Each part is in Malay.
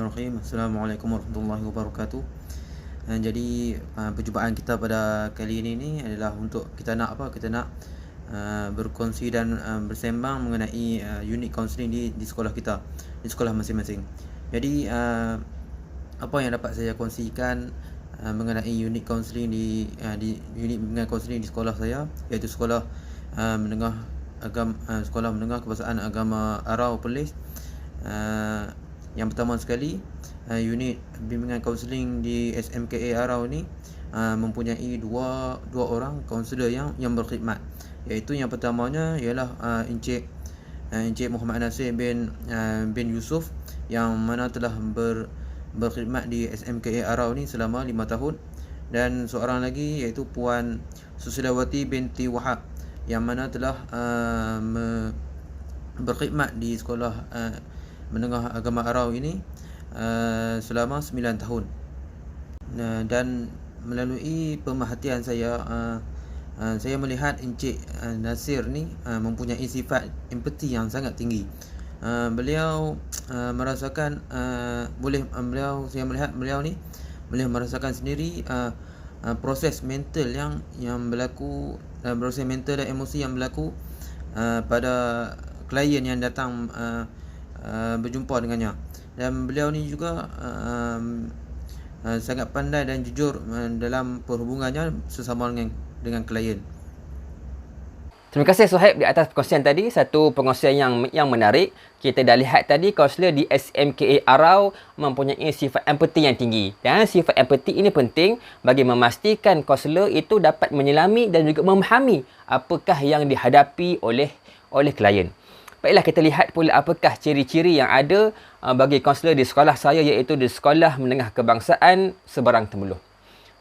Bismillahirrahmanirrahim. Assalamualaikum warahmatullahi wabarakatuh. Jadi perjumpaan kita pada kali ini adalah untuk kita nak berkongsi dan bersembang mengenai unit kaunseling di sekolah kita, di sekolah masing-masing. Jadi apa yang dapat saya kongsikan mengenai unit kaunseling di unit bimbingan kaunseling di sekolah saya, iaitu sekolah sekolah menengah kebangsaan agama Arau Perlis. Yang pertama sekali, unit bimbingan kaunseling di SMKA Arau ni mempunyai dua orang kaunselor yang berkhidmat, iaitu yang pertamanya ialah Encik Muhammad Nasir bin Yusuf, yang mana telah berkhidmat di SMKA Arau ni selama 5 tahun, dan seorang lagi iaitu Puan Susilawati binti Wahab, yang mana telah berkhidmat di sekolah menengah agama Arau ini selama 9 tahun. Dan melalui pemerhatian saya, saya melihat Encik Nasir ni mempunyai sifat empati yang sangat tinggi. Beliau merasakan saya melihat beliau ni boleh merasakan sendiri proses mental yang berlaku, proses mental dan emosi yang berlaku pada klien yang datang berjumpa dengannya. Dan beliau ni juga sangat pandai dan jujur dalam perhubungannya sesama dengan klien. Terima kasih Suhaib di atas perkongsian tadi. Satu perkongsian yang menarik. Kita dah lihat tadi kaunselor di SMKA Arau mempunyai sifat empati yang tinggi. Dan sifat empati ini penting bagi memastikan kaunselor itu dapat menyelami dan juga memahami apakah yang dihadapi oleh klien. Baiklah, kita lihat pula apakah ciri-ciri yang ada bagi kaunselor di sekolah saya, iaitu di Sekolah Menengah Kebangsaan Seberang Temerloh.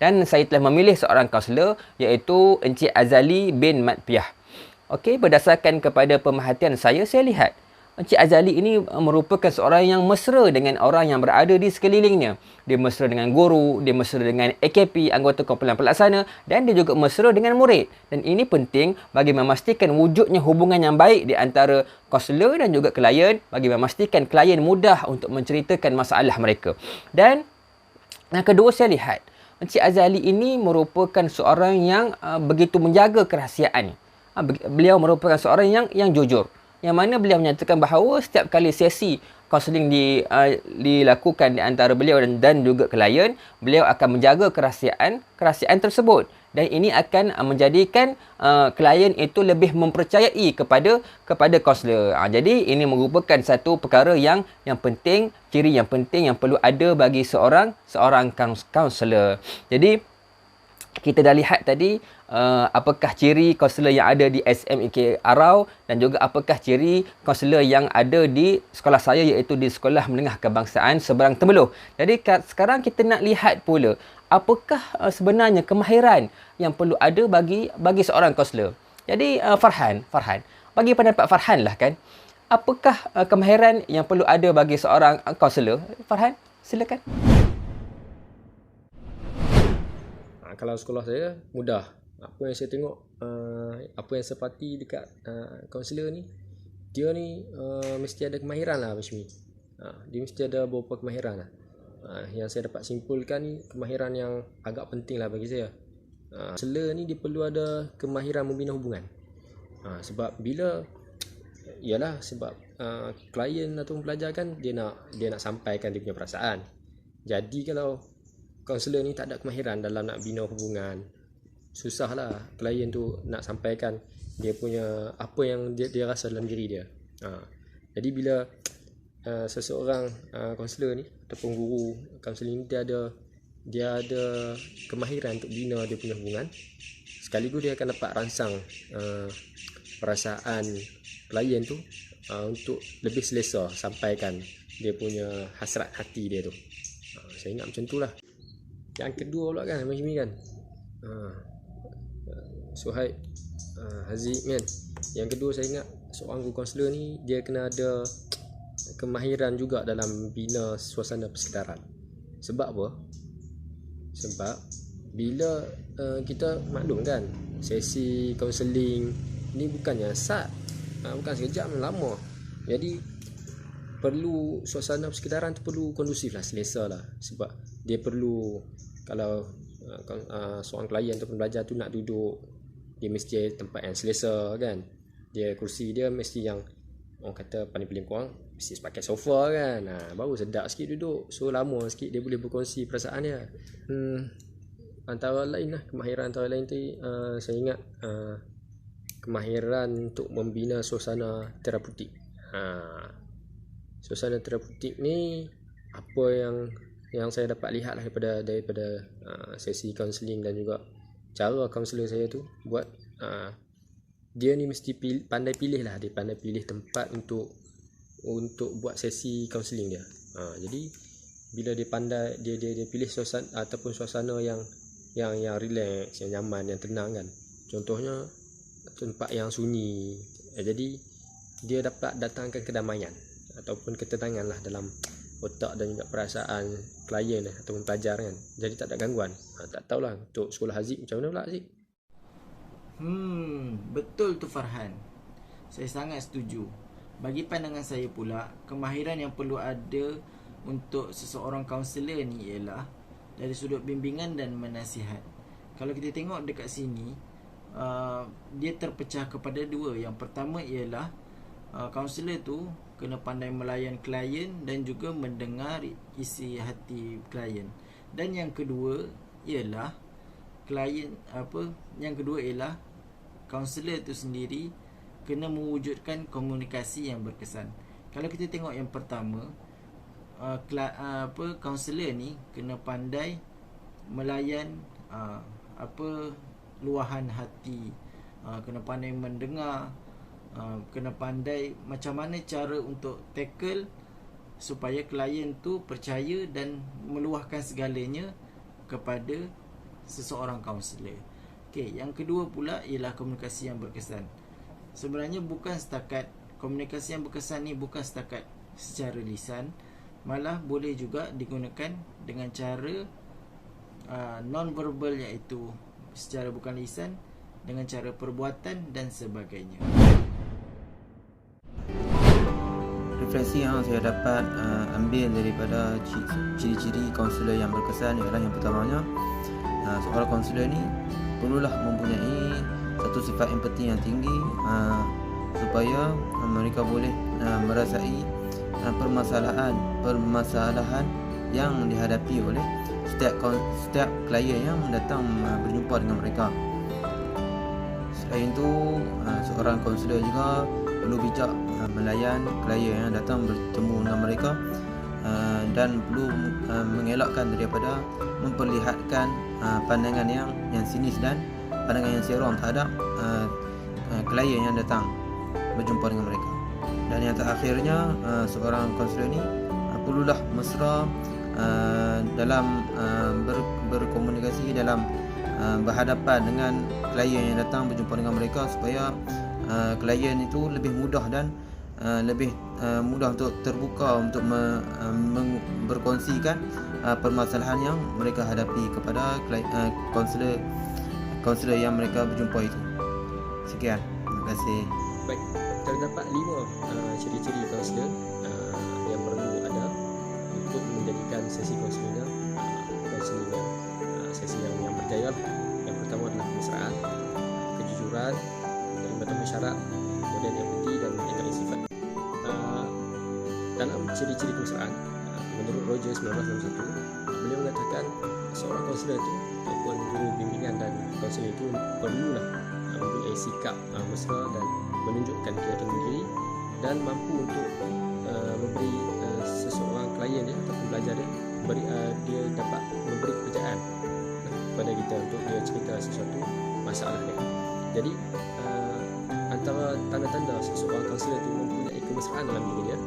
Dan saya telah memilih seorang kaunselor, iaitu Encik Azali bin Mat Piah. Okey, berdasarkan kepada pemerhatian saya lihat Encik Azali ini merupakan seorang yang mesra dengan orang yang berada di sekelilingnya. Dia mesra dengan guru, dia mesra dengan AKP, anggota kumpulan pelaksana, dan dia juga mesra dengan murid. Dan ini penting bagi memastikan wujudnya hubungan yang baik di antara kaunselor dan juga klien, bagi memastikan klien mudah untuk menceritakan masalah mereka. Dan yang kedua, saya lihat Encik Azali ini merupakan seorang yang begitu menjaga kerahsiaan. Beliau merupakan seorang yang jujur, yang mana beliau menyatakan bahawa setiap kali sesi kaunseling dilakukan di antara beliau dan juga klien, beliau akan menjaga kerahsiaan tersebut, dan ini akan menjadikan klien itu lebih mempercayai kepada kaunselor. Jadi ini merupakan satu perkara yang penting, ciri yang penting yang perlu ada bagi seorang kaunselor. Jadi kita dah lihat tadi apakah ciri kaunselor yang ada di SMK Arau dan juga apakah ciri kaunselor yang ada di sekolah saya, iaitu di Sekolah Menengah Kebangsaan Seberang Temerloh. Jadi sekarang kita nak lihat pula apakah sebenarnya kemahiran yang perlu ada bagi seorang kaunselor. Jadi Farhan, bagi pendapat Farhan lah kan, apakah kemahiran yang perlu ada bagi seorang kaunselor? Farhan, silakan. Kalau sekolah saya mudah. Apa yang saya tengok, apa yang saya pati dekat kaunselor ni, dia ni mesti ada kemahiran lah macam ni. Dia mesti ada beberapa kemahiran lah. Yang saya dapat simpulkan ni kemahiran yang agak penting lah bagi saya. Kaunselor ni dia perlu ada kemahiran membina hubungan. Sebab klien atau pelajar kan dia nak sampaikan dia punya perasaan. Jadi kalau kaunselor ni tak ada kemahiran dalam nak bina hubungan, susahlah klien tu nak sampaikan dia punya apa yang dia rasa dalam diri dia. Jadi bila seseorang kaunselor ni ataupun guru kaunseling ni dia ada kemahiran untuk bina dia punya hubungan, sekaligus dia akan dapat rangsang perasaan klien tu untuk lebih selesa sampaikan dia punya hasrat hati dia tu. Saya ingat macam tu lah. Yang kedua pula kan macam ni kan, Suhaib, Haziq kan. Yang kedua saya ingat seorang guru kaunselor ni dia kena ada kemahiran juga dalam bina suasana persekitaran. Sebab apa? Sebab bila kita maklum kan, sesi kaunseling ni bukannya bukan sekejap, lama. Jadi perlu suasana persekitaran tu perlu kondusif lah, selesa lah. Sebab dia perlu, kalau seorang klien ataupun pelajar tu nak duduk, dia mesti tempat yang selesa kan. Dia kursi dia mesti yang orang kata paling kurang mesti pakai sofa kan, baru sedap sikit duduk. So lama sikit dia boleh berkongsi perasaan dia. Antara lain lah, kemahiran antara lain tu saya ingat kemahiran untuk membina suasana terapeutik. Suasana terapeutik ni apa yang saya dapat lihat lah daripada sesi kaunseling dan juga cara kaunselor saya tu buat, dia ni mesti pandai pilih lah. Dia pandai pilih tempat untuk buat sesi kaunseling dia. Jadi bila dia pandai, dia pilih suasana ataupun suasana yang relax, yang nyaman, yang tenang kan. Contohnya tempat yang sunyi. Jadi dia dapat datangkan kedamaian ataupun ketenangan lah dalam otak dan juga perasaan klien ataupun pelajar kan. Jadi tak ada gangguan. Tak tahulah untuk sekolah Haziq macam mana pula Haziq? Betul tu Farhan. Saya sangat setuju. Bagi pandangan saya pula, kemahiran yang perlu ada untuk seseorang kaunselor ni ialah dari sudut bimbingan dan menasihat. Kalau kita tengok dekat sini, dia terpecah kepada dua. Yang pertama ialah kaunselor tu kena pandai melayan klien dan juga mendengar isi hati klien. Dan yang kedua ialah kaunselor tu sendiri kena mewujudkan komunikasi yang berkesan. Kalau kita tengok yang pertama, kaunselor ni kena pandai melayan luahan hati, kena pandai mendengar, kena pandai macam mana cara untuk tackle supaya klien tu percaya dan meluahkan segalanya kepada seseorang kaunselor. Okey, yang kedua pula ialah komunikasi yang berkesan. Sebenarnya komunikasi yang berkesan ni bukan setakat secara lisan, malah boleh juga digunakan dengan cara non-verbal, iaitu secara bukan lisan, dengan cara perbuatan dan sebagainya. Refleksi yang saya dapat ambil daripada ciri-ciri kaunselor yang berkesan ialah yang pertamanya, seorang kaunselor ni perlulah mempunyai satu sifat empati yang tinggi supaya mereka boleh merasai permasalahan yang dihadapi oleh setiap klien yang datang berjumpa dengan mereka. Selain itu, seorang kaunselor juga perlu bijak melayan klien yang datang bertemu dengan mereka, dan perlu mengelakkan daripada memperlihatkan pandangan yang sinis dan pandangan yang seram terhadap klien yang datang berjumpa dengan mereka. Dan yang terakhirnya, seorang kaunselor ni perlulah mesra dalam berkomunikasi, dalam berhadapan dengan klien yang datang berjumpa dengan mereka, supaya klien itu lebih mudah dan lebih mudah untuk terbuka untuk berkongsikan permasalahan yang mereka hadapi kepada kaunselor yang mereka berjumpa itu. Sekian, terima kasih. Baik, terdapat 5 ciri-ciri kaunselor yang perlu ada untuk menjadikan sesi kaunseling sesi yang berjaya. Yang pertama adalah kemesraan, kejujuran, menerima syarat, kemudian empati dan mengenai sifat. Dalam ciri-ciri kemesraan, menurut Roger 1961, beliau mengatakan seorang kaunselor itu ataupun guru bimbingan dan kaunselor itu perlulah mempunyai sikap mesra dan menunjukkan keyakinan diri dan mampu untuk memberi seseorang klien dia ataupun pelajar dia dapat memberi kepercayaan kepada kita untuk dia cerita sesuatu masalah dia. Jadi antara tanda-tanda seseorang kaunselor itu mempunyai kemesraan dalam diri dia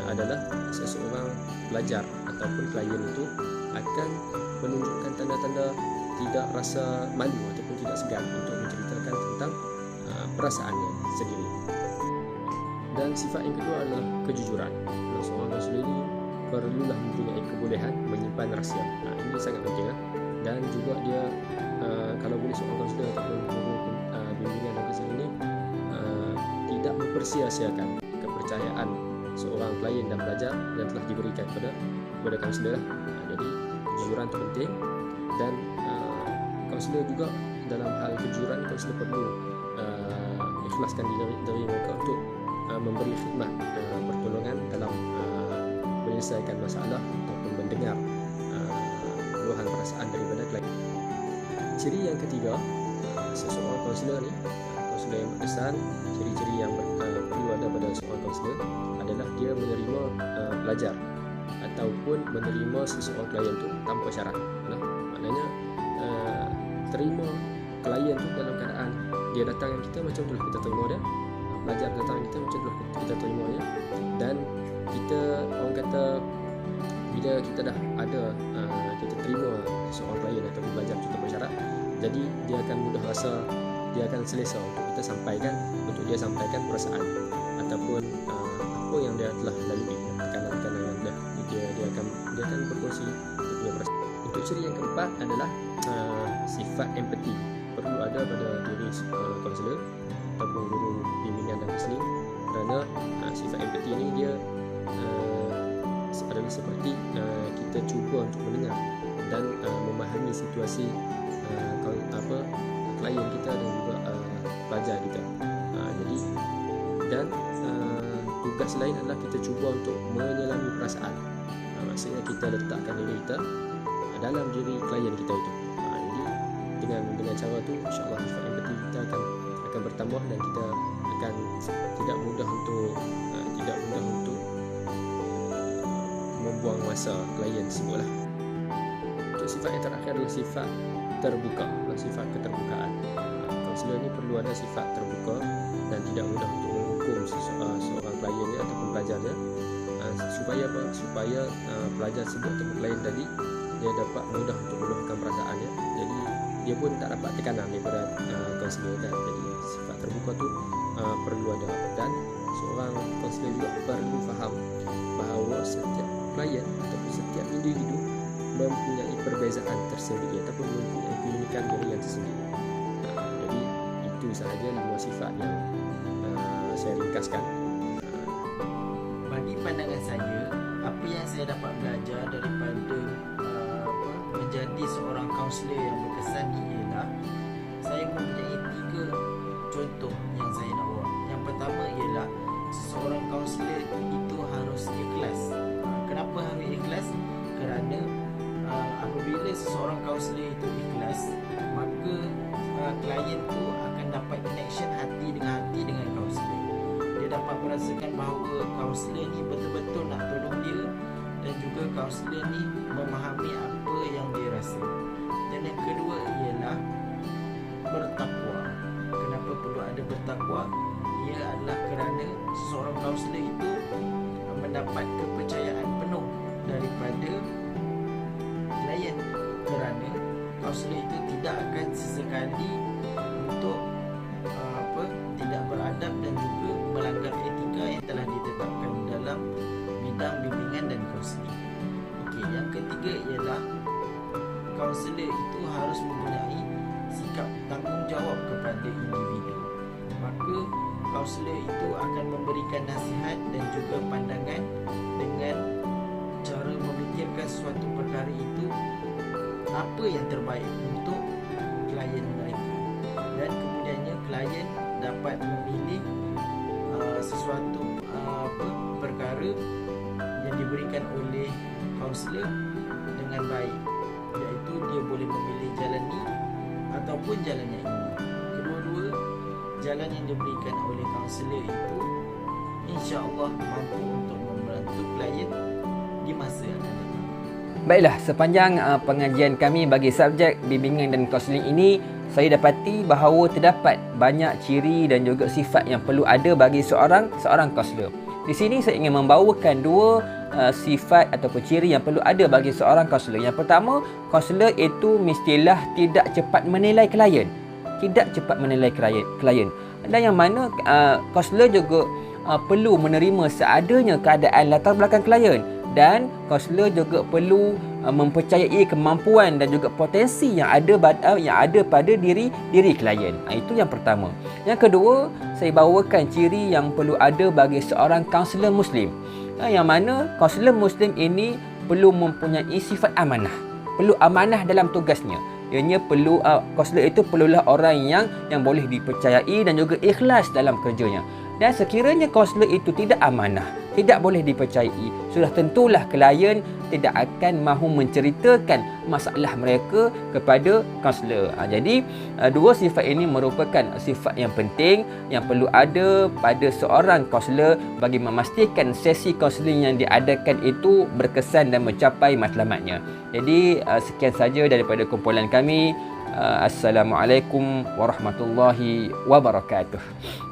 adalah seseorang pelajar ataupun klien itu akan menunjukkan tanda-tanda tidak rasa malu ataupun tidak segan untuk menceritakan tentang perasaannya sendiri. Dan sifat yang kedua adalah kejujuran. Seorang kaunselor ini perlulah mempunyai kebolehan menyimpan rahsia. Ini sangat penting dan juga dia kalau boleh seorang kaunselor ataupun guru bimbingan dan kaunseling ini tidak mempersia-siakan kepercayaan seorang klien dan pelajar yang telah diberikan kepada kaunselor lah. Jadi kejujuran itu penting, dan kaunselor juga dalam hal kejujuran, kaunselor perlu ikhlaskan diri mereka untuk memberi khidmat pertolongan dalam menyelesaikan masalah ataupun mendengar keluhan perasaan daripada klien. Ciri yang ketiga, seseorang kaunselor ni, kaunselor yang berkesan, ciri-ciri yang perlu ada pada seorang kaunselor adalah dia menerima pelajar ataupun menerima seseorang klien tu tanpa syarat. Maknanya terima klien tu dalam keadaan dia datang dengan kita macam itulah kita terima dia, pelajar datang dengan kita macam itulah kita terima dia, dan kita, orang kata, bila kita dah ada kita terima seorang klien ataupun pelajar tu tanpa syarat, jadi dia akan mudah rasa, dia akan selesa untuk kita sampaikan, untuk dia sampaikan perasaan ataupun apa yang dia telah lalui, tekanan-tekanan yang dia akan berkongsi dia perasaan. Untuk ciri yang keempat adalah sifat empati perlu ada pada diri kaunselor ataupun guru bimbingan dan kaunseling, kerana sifat empati ini dia adalah seperti kita cuba untuk mendengar dan memahami situasi klien kita dan juga pelajar kita. Jadi dan tugas lain adalah kita cuba untuk menyelami perasaan. Maksudnya kita letakkan diri kita dalam diri klien kita itu. Jadi dengan cara tu, insya-Allah sifat empati kita akan bertambah dan kita akan tidak mudah untuk membuang masa klien tersebut lah. Untuk sifat yang terakhir adalah sifat terbuka, sifat keterbukaan. Kaunselor ni perlu ada sifat terbuka dan tidak mudah untuk menghukum seorang klien dia ataupun pelajar dia, supaya apa? Supaya pelajar tersebut ataupun klien tadi dia dapat mudah untuk meluahkan perasaannya. Jadi dia pun tak dapat tekanan daripada kaunselor kan. Jadi sifat terbuka tu perlu ada, dan seorang kaunselor juga perlu faham bahawa setiap klien ataupun setiap individu mempunyai perbezaan tersendiri ataupun mempunyai keunikan diri yang tersendiri. Jadi itu sahaja 5 sifat yang saya ringkaskan. Bagi pandangan saya, apa yang saya dapat belajar daripada menjadi seorang kaunselor yang berkesan ni ialah saya mempunyai 3 contoh yang saya nak buat. Yang pertama ialah seseorang kaunselor itu harus ikhlas. Kenapa harus ikhlas? Kerana apabila seseorang kaunselor itu ikhlas, maka klien tu akan dapat connection hati dengan kaunselor. Dia dapat merasakan bahawa kaunselor ni betul-betul nak tolong dia, dan juga kaunselor ni memahami apa yang dia rasa. Dan yang kedua ialah bertakwa. Kenapa perlu ada bertakwa? Ia adalah kerana seseorang kaunselor itu mendapat kepercayaan penuh daripada klien, kerana kaunselor itu tidak akan sesekali untuk tidak beradab dan juga melanggar etika yang telah ditetapkan dalam bidang bimbingan dan kaunseling. Okey, yang ketiga ialah kaunselor itu harus mempunyai sikap tanggungjawab kepada individu. Maka kaunselor itu akan memberikan nasihat dan juga pandangan dengan cara memikirkan suatu perkara itu apa yang terbaik untuk klien mereka, dan kemudiannya klien dapat memilih sesuatu perkara yang diberikan oleh kaunselor dengan baik, iaitu dia boleh memilih jalan ni ataupun jalan yang ini. Kedua-dua jalan yang diberikan oleh kaunselor itu insya-Allah mampu untuk membantu klien di masa yang akan datang. Baiklah, sepanjang pengajian kami bagi subjek bimbingan dan kaunseling ini, saya dapati bahawa terdapat banyak ciri dan juga sifat yang perlu ada bagi seorang kaunselor. Di sini saya ingin membawakan 2 sifat ataupun ciri yang perlu ada bagi seorang kaunselor. Yang pertama, kaunselor itu mestilah tidak cepat menilai klien. Tidak cepat menilai klien. Dan yang mana kaunselor juga perlu menerima seadanya keadaan latar belakang klien, dan kaunselor juga perlu mempercayai kemampuan dan juga potensi yang ada pada diri klien. Itu yang pertama. Yang kedua, saya bawakan ciri yang perlu ada bagi seorang kaunselor Muslim. Yang mana kaunselor Muslim ini perlu mempunyai sifat amanah. Perlu amanah dalam tugasnya. Ianya perlu kaunselor itu perlulah orang yang boleh dipercayai dan juga ikhlas dalam kerjanya. Dan sekiranya kaunselor itu tidak amanah, tidak boleh dipercayai, sudah tentulah klien tidak akan mahu menceritakan masalah mereka kepada kaunselor. Jadi dua sifat ini merupakan sifat yang penting yang perlu ada pada seorang kaunselor bagi memastikan sesi kaunseling yang diadakan itu berkesan dan mencapai matlamatnya. Jadi sekian saja daripada kumpulan kami. Assalamualaikum warahmatullahi wabarakatuh.